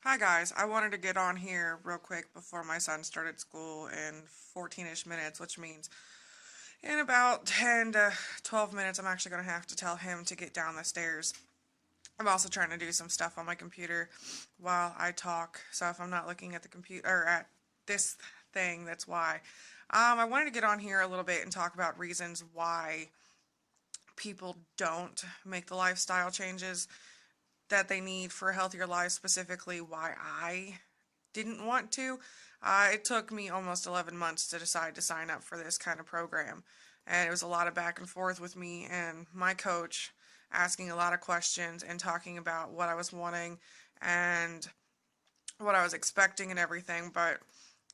Hi guys, I wanted to get on here real quick before my son started school in 14-ish minutes, which means in about 10 to 12 minutes I'm actually going to have to tell him to get down the stairs. I'm also trying to do some stuff on my computer while I talk, so if I'm not looking at the computer or at this thing, that's why. I wanted to get on here a little bit and talk about reasons why people don't make the lifestyle changes that they need for a healthier life, specifically why I didn't want to. It took me almost 11 months to decide to sign up for this kind of program. And it was a lot of back and forth with me and my coach, asking a lot of questions and talking about what I was wanting and what I was expecting and everything. But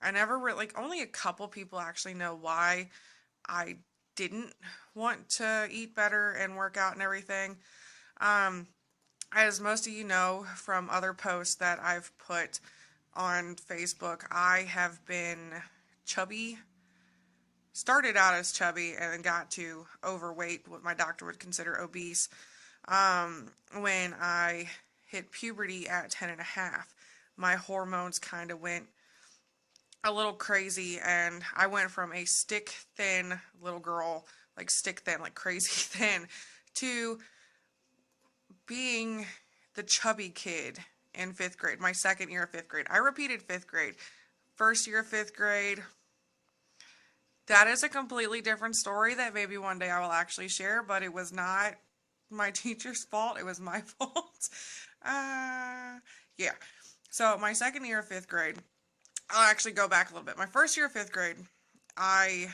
I never really, like, only a couple people actually know why I didn't want to eat better and work out and everything. Um, as most of you know from other posts that I've put on Facebook, I have been chubby. Started out as chubby and then got to overweight, what my doctor would consider obese, when I hit puberty at 10 and a half. My hormones kind of went a little crazy, and I went from a stick thin little girl, like stick thin, like crazy thin, to being the chubby kid in fifth grade, my second year of fifth grade. I repeated fifth grade. First year of fifth grade, that is a completely different story that maybe one day I will actually share, but it was not my teacher's fault. It was my fault. Uh, yeah. So, my second year of fifth grade, I'll actually go back a little bit. My first year of fifth grade, I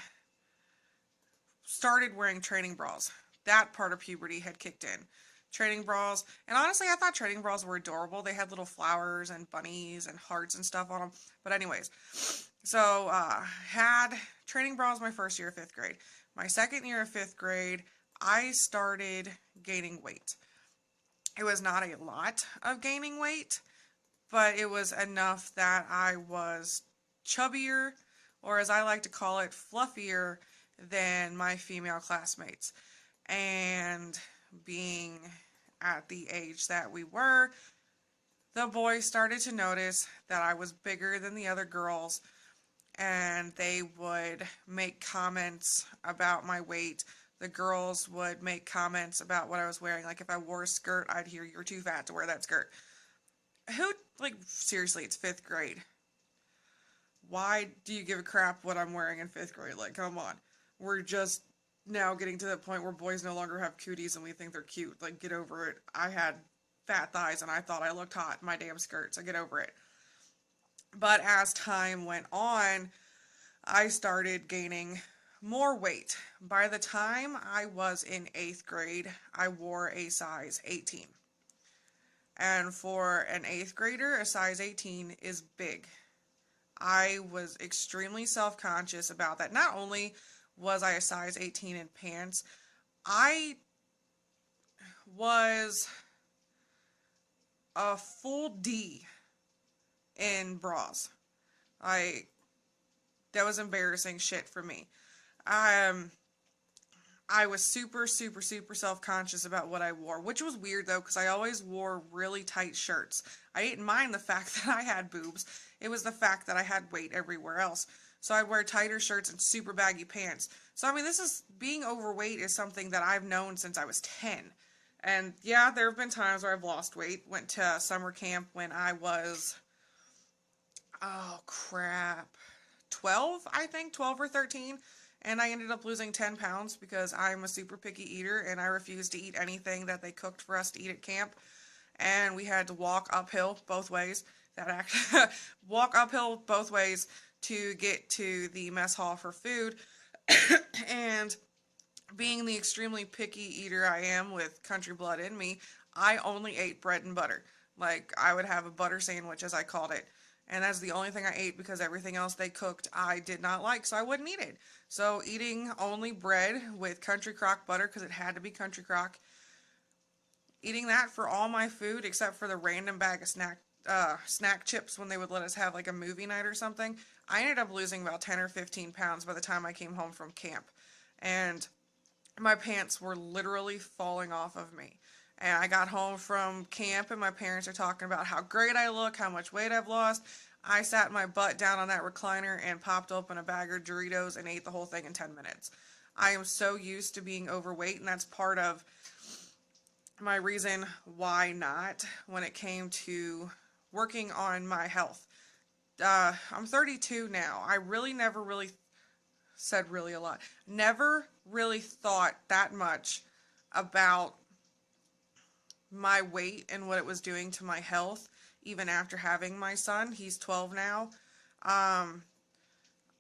started wearing training bras. That part of puberty had kicked in. Training bras, and honestly, I thought training bras were adorable. They had little flowers and bunnies and hearts and stuff on them. But anyways, so had training bras my first year of fifth grade. My second year of fifth grade, I started gaining weight. It was not a lot of gaining weight, but it was enough that I was chubbier, or as I like to call it, fluffier than my female classmates. And being at the age that we were, the boys started to notice that I was bigger than the other girls, and they would make comments about my weight. The girls would make comments about what I was wearing. Like if I wore a skirt, I'd hear, "You're too fat to wear that skirt." Who, like, seriously, it's fifth grade. Why do you give a crap what I'm wearing in fifth grade? Like, come on. We're just now getting to that point where boys no longer have cooties and we think they're cute. Like, get over it. I had fat thighs and I thought I looked hot in my damn skirt, so get over it. But as time went on, I started gaining more weight. By the time I was in eighth grade, I wore a size 18. And for an eighth grader, a size 18 is big. I was extremely self conscious about that. Not only was I a size 18 in pants, I was a full D in bras. I That was embarrassing shit for me. Um, I was super self conscious about what I wore, which was weird though, because I always wore really tight shirts. I didn't mind the fact that I had boobs, it was the fact that I had weight everywhere else. So I'd wear tighter shirts and super baggy pants. So, I mean, this is being overweight is something that I've known since I was 10. And yeah, there have been times where I've lost weight. Went to summer camp when I was, oh crap, 12, I think, 12 or 13. And I ended up losing 10 pounds because I'm a super picky eater and I refused to eat anything that they cooked for us to eat at camp. And we had to walk uphill both ways. That actually walk uphill both ways to get to the mess hall for food. And being the extremely picky eater I am with country blood in me, I only ate bread and butter. Like, I would have a butter sandwich, as I called it. And that's the only thing I ate because everything else they cooked I did not like, so I wouldn't eat it. So, eating only bread with country crock butter, because it had to be country crock, eating that for all my food except for the random bag of snack chips when they would let us have like a movie night or something, I ended up losing about 10 or 15 pounds by the time I came home from camp. And my pants were literally falling off of me. And I got home from camp and my parents are talking about how great I look, how much weight I've lost. I sat my butt down on that recliner and popped open a bag of Doritos and ate the whole thing in 10 minutes. I am so used to being overweight, and that's part of my reason why not when it came to working on my health. I'm 32 now. I really never really said really a lot. Never really thought that much about my weight and what it was doing to my health, even after having my son. He's 12 now.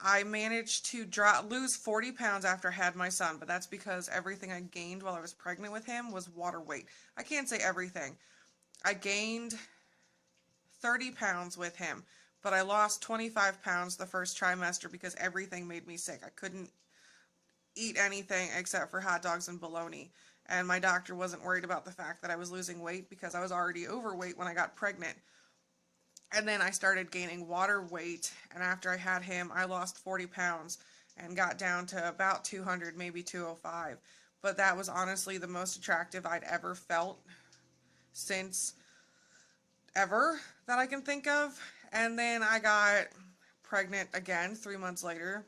I managed to lose 40 pounds after I had my son, but that's because everything I gained while I was pregnant with him was water weight. I can't say everything. I gained 30 pounds with him, but I lost 25 pounds the first trimester because everything made me sick. I couldn't eat anything except for hot dogs and bologna. And my doctor wasn't worried about the fact that I was losing weight because I was already overweight when I got pregnant. And then I started gaining water weight, and after I had him, I lost 40 pounds and got down to about 200, maybe 205. But that was honestly the most attractive I'd ever felt since ever that I can think of. And then I got pregnant again 3 months later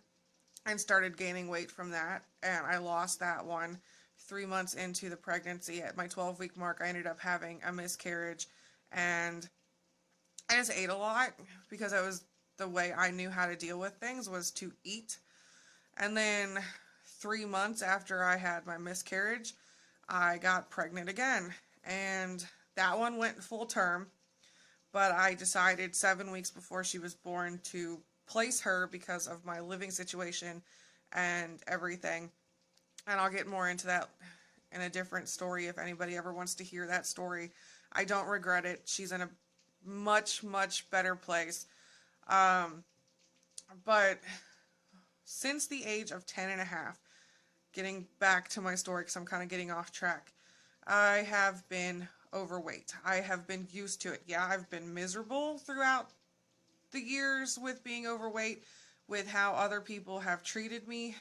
and started gaining weight from that, and I lost that one 3 months into the pregnancy. At my 12-week mark, I ended up having a miscarriage, and I just ate a lot because that was the way I knew how to deal with things, was to eat. And then 3 months after I had my miscarriage, I got pregnant again, and that one went full term, but I decided 7 weeks before she was born to place her because of my living situation and everything. And I'll get more into that in a different story if anybody ever wants to hear that story. I don't regret it. She's in a much, much better place. But since the age of 10 and a half, getting back to my story because I'm kind of getting off track, I have been overweight. I have been used to it. Yeah, I've been miserable throughout the years with being overweight, with how other people have treated me.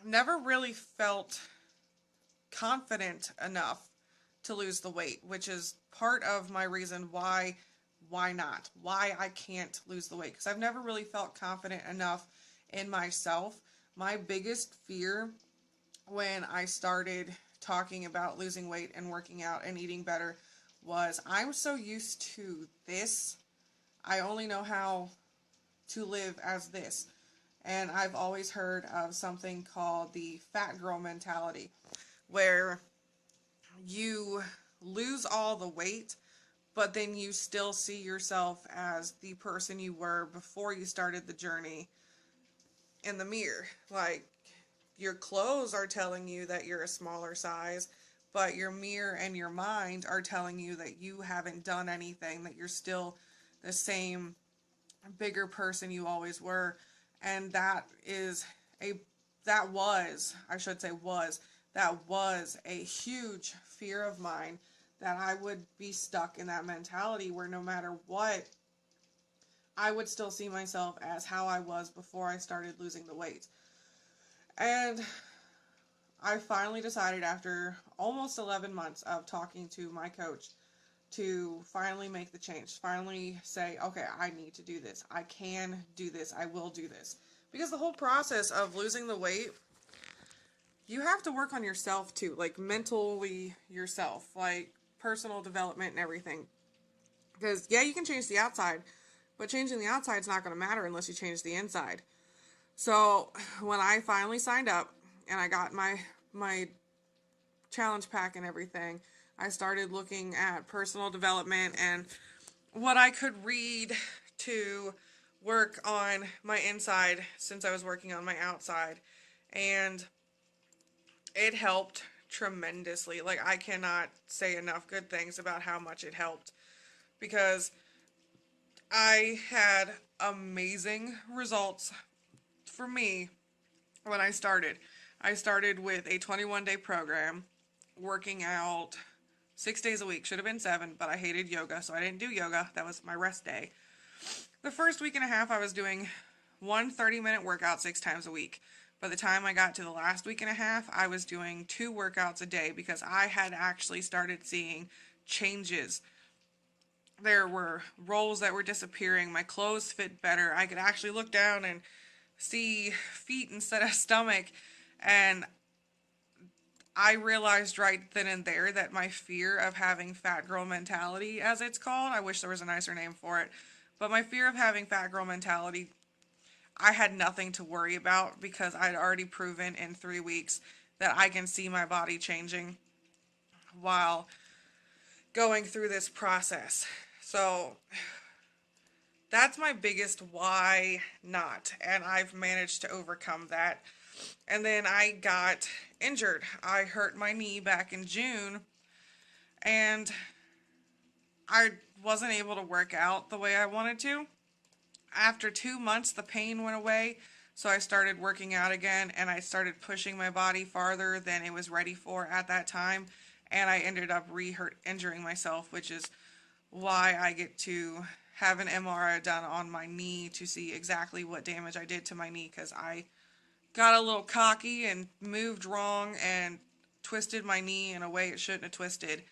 Never really felt confident enough to lose the weight, which is part of my reason why not, why I can't lose the weight, because I've never really felt confident enough in myself. My biggest fear when I started talking about losing weight and working out and eating better was, I'm so used to this, I only know how to live as this. And I've always heard of something called the fat girl mentality, where you lose all the weight, but then you still see yourself as the person you were before you started the journey in the mirror. Like, your clothes are telling you that you're a smaller size, but your mirror and your mind are telling you that you haven't done anything, that you're still the same bigger person you always were. And that was a huge fear of mine, that I would be stuck in that mentality where no matter what, I would still see myself as how I was before I started losing the weight. And I finally decided, after almost 11 months of talking to my coach, to finally make the change. Finally say, okay, I need to do this. I can do this. I will do this. Because the whole process of losing the weight, you have to work on yourself too. Like, mentally yourself. Like, personal development and everything. Because, yeah, you can change the outside, but changing the outside is not going to matter unless you change the inside. So when I finally signed up and I got my challenge pack and everything, I started looking at personal development and what I could read to work on my inside, since I was working on my outside. And it helped tremendously. Like, I cannot say enough good things about how much it helped, because I had amazing results for me when I started. I started with a 21-day program, working out 6 days a week. Should have been 7, but I hated yoga, so I didn't do yoga. That was my rest day. The first week and a half, I was doing one 30-minute workout 6 times a week. By the time I got to the last week and a half, I was doing 2 workouts a day because I had actually started seeing changes. There were rolls that were disappearing. My clothes fit better. I could actually look down and see feet instead of stomach. And I realized right then and there that my fear of having fat girl mentality, as it's called, I wish there was a nicer name for it, but my fear of having fat girl mentality, I had nothing to worry about because I'd already proven in 3 weeks that I can see my body changing while going through this process. So that's my biggest why not. And I've managed to overcome that. And then I got injured. I hurt my knee back in June, and I wasn't able to work out the way I wanted to. After 2 months, the pain went away, so I started working out again, and I started pushing my body farther than it was ready for at that time, and I ended up injuring myself, which is why I get to have an MRI done on my knee to see exactly what damage I did to my knee, because I got a little cocky and moved wrong and twisted my knee in a way it shouldn't have twisted.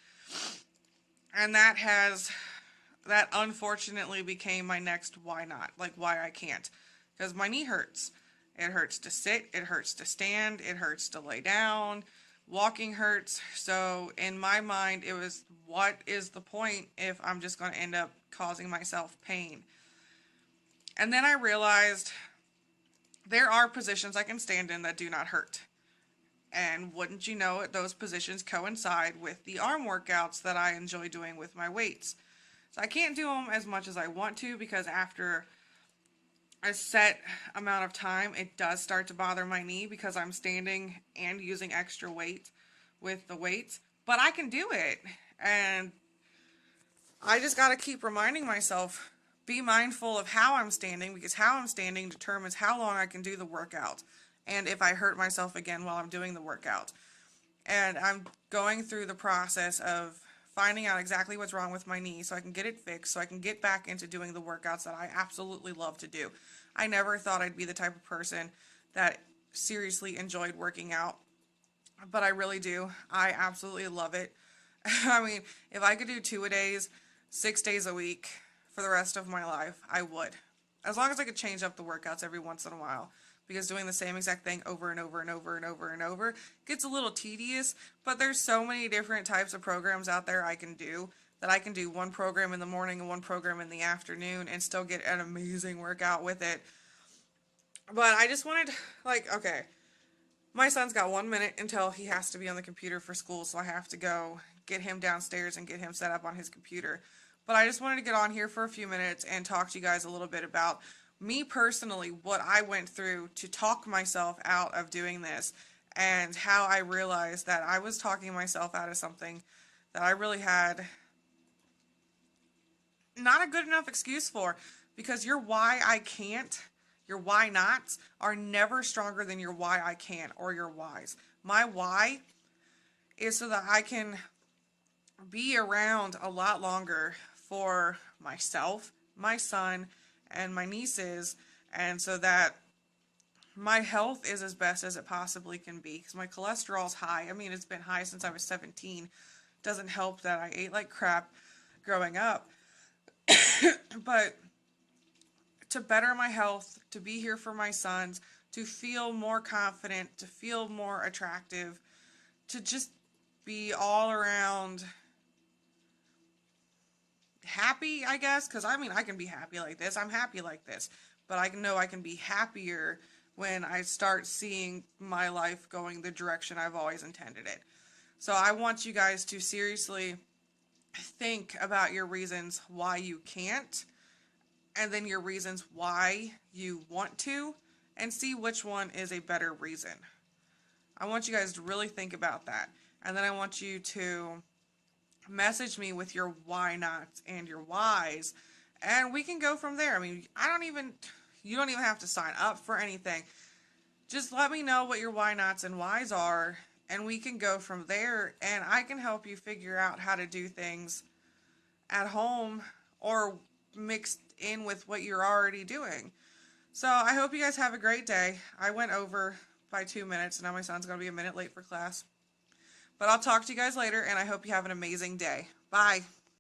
And that unfortunately became my next why not, like why I can't. Because my knee hurts. It hurts to sit, it hurts to stand, it hurts to lay down, walking hurts. So in my mind, it was, what is the point if I'm just going to end up causing myself pain? And then I realized there are positions I can stand in that do not hurt. And wouldn't you know it, those positions coincide with the arm workouts that I enjoy doing with my weights. So I can't do them as much as I want to because after a set amount of time, it does start to bother my knee because I'm standing and using extra weight with the weights. But I can do it. And I just got to keep reminding myself, be mindful of how I'm standing, because how I'm standing determines how long I can do the workout and if I hurt myself again while I'm doing the workout. And I'm going through the process of finding out exactly what's wrong with my knee so I can get it fixed, so I can get back into doing the workouts that I absolutely love to do. I never thought I'd be the type of person that seriously enjoyed working out, but I really do. I absolutely love it. I mean, if I could do 2-a-days, 6 days a week for the rest of my life, I would. As long as I could change up the workouts every once in a while. Because doing the same exact thing over and over and over and over and over gets a little tedious, but there's so many different types of programs out there I can do, that I can do one program in the morning and one program in the afternoon and still get an amazing workout with it. But I just wanted, okay, my son's got 1 minute until he has to be on the computer for school, so I have to go get him downstairs and get him set up on his computer. But I just wanted to get on here for a few minutes and talk to you guys a little bit about me personally, what I went through to talk myself out of doing this, and how I realized that I was talking myself out of something that I really had not a good enough excuse for, because your why I can't, your why nots are never stronger than your why I can or your whys. My why is so that I can be around a lot longer for myself, my son, and my nieces, and so that my health is as best as it possibly can be, because my cholesterol's high. I mean, it's been high since I was 17. Doesn't help that I ate like crap growing up. But to better my health, to be here for my sons, to feel more confident, to feel more attractive, to just be all around happy, I guess, because I mean, I can be happy like this. I'm happy like this. But I know I can be happier when I start seeing my life going the direction I've always intended it. So I want you guys to seriously think about your reasons why you can't, and then your reasons why you want to, and see which one is a better reason. I want you guys to really think about that. And then I want you to message me with your why nots and your whys, and we can go from there. I mean, you don't even have to sign up for anything. Just let me know what your why nots and whys are, and we can go from there, and I can help you figure out how to do things at home or mixed in with what you're already doing. So I hope you guys have a great day. I went over, by 2 minutes. Now my son's going to be a minute late for class. But I'll talk to you guys later, and I hope you have an amazing day. Bye.